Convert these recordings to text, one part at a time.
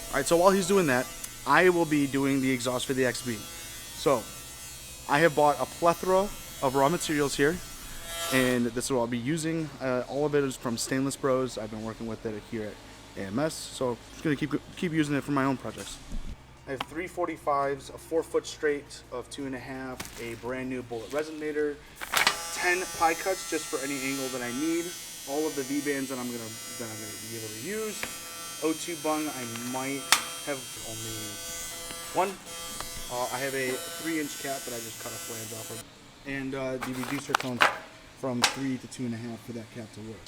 All right, so while he's doing that, I will be doing the exhaust for the XB. So I have bought a plethora of raw materials here, and this is what I'll be using. All of it is from Stainless Bros. I've been working with it here at AMS, so I'm just gonna keep using it for my own projects. I have 345s, a 4-foot straight of 2.5, a brand new bullet resonator, 10 pie cuts just for any angle that I need, all of the V-bands that I'm gonna be able to use. O2 bung, I might have only one. I have a 3-inch cap that I just cut a flange off of, and the reducer cones from 3 to 2.5 for that cap to work.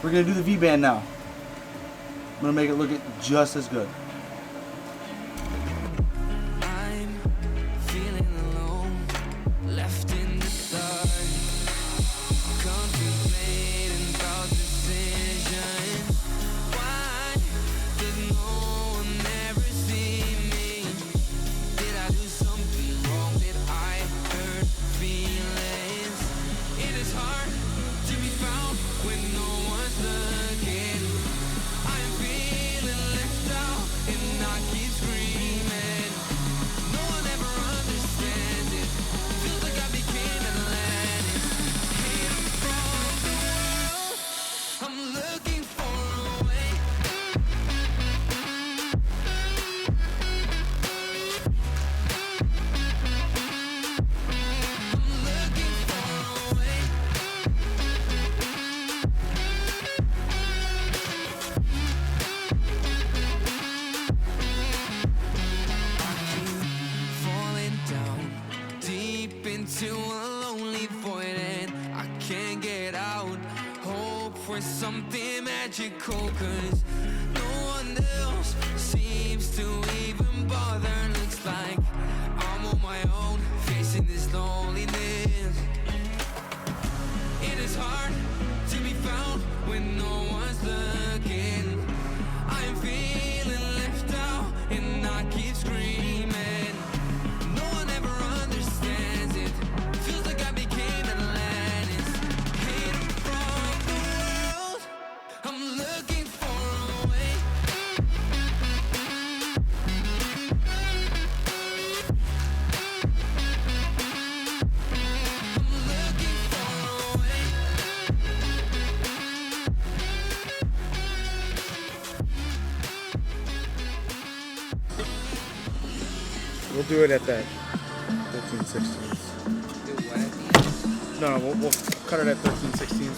We're gonna do the V-band now. I'm gonna make it look just as good. I'm feeling alone, left in the dark, contemplating about decision. Why did no one ever see me? Did I do something wrong? Did I hurt feelings? It is hard to be found when no one's looking. I'm feeling left out and I keep screaming. No one ever understands it. Feels like I became Atlantis. Hidden from the world, I'm looking for a way. I'm looking for a way. Falling down deep into a lonely void and I can't get out. Hope for something magical, 'cause no one one else seems to even bother. Looks like I'm on my own, facing this loneliness. It is hard to be found when no one's looking. I am feeling left out and I keep screaming. No one ever understands it. Feels like I became Atlantis. Hidden from the world, I'm looking for a way. I'm looking for a way. We'll do it at that 13/16. Do what at the end? No, we'll cut it at 13/16.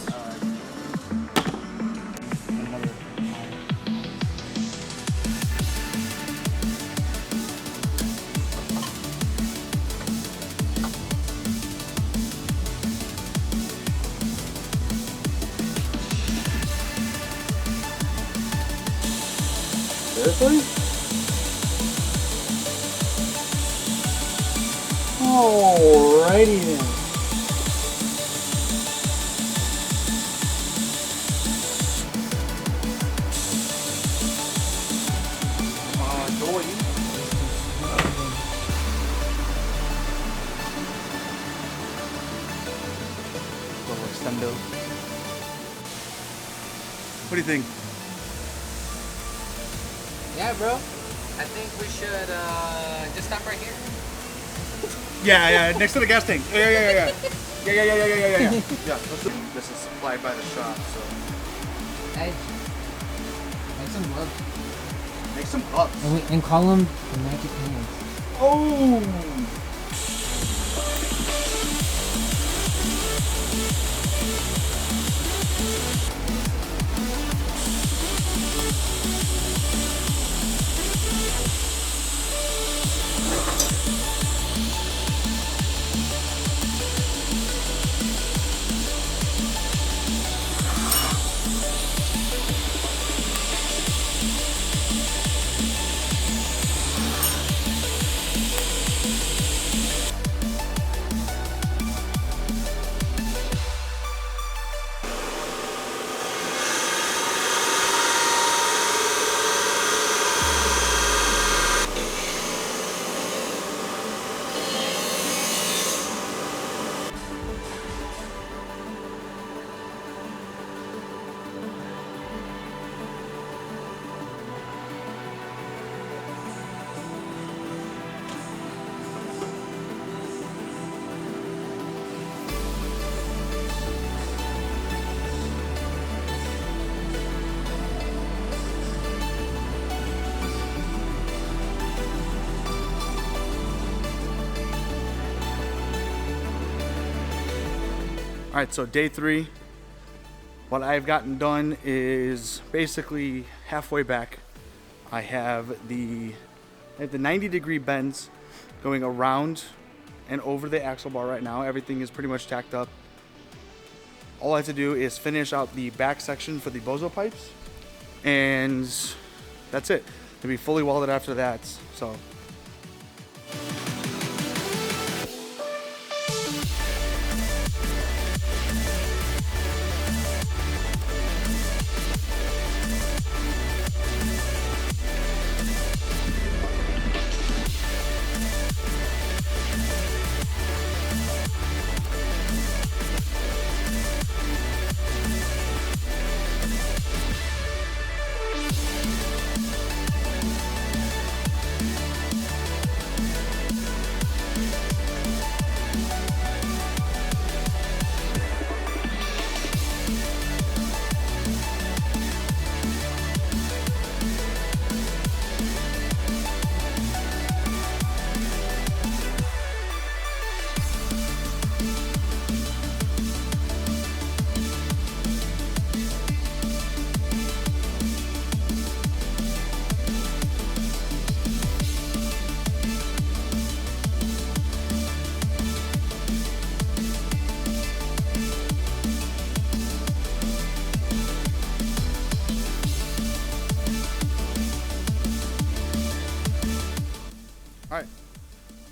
Seriously? Alrighty then. Joy. Little extendo. What do you think? Yeah, bro. I think we should just stop right here. Yeah, next to the gas tank. Yeah. Yeah, this is supplied by the shop, so Hey, make some gloves. make some gloves. And call them the magic hands. Oh! All right, so day 3, what I've gotten done is basically halfway back. I have the 90-degree bends going around and over the axle bar right now. Everything is pretty much tacked up. All I have to do is finish out the back section for the bozo pipes, and that's it. It'll be fully welded after that. So.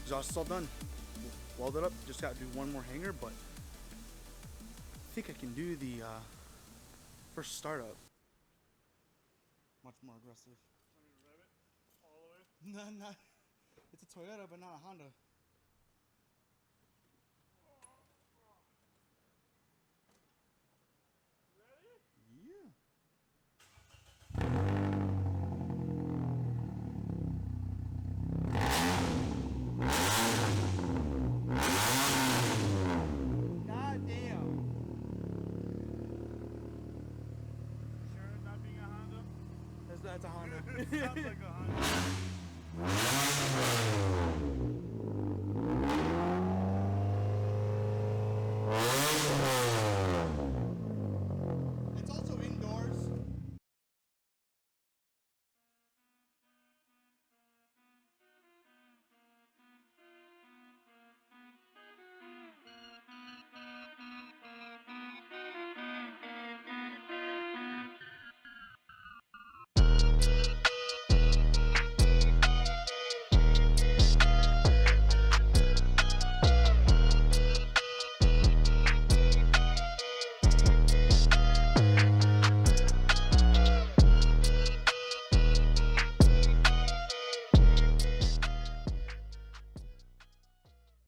exhaust is all done. Welded up. Just got to do one more hanger, but I think I can do the first startup. Much more aggressive. Want me to rev it all the way? No, no. It's a Toyota, but not a Honda. Ready? Yeah. God damn. Sure, not being a Honda? That's a Honda. Sounds like a Honda.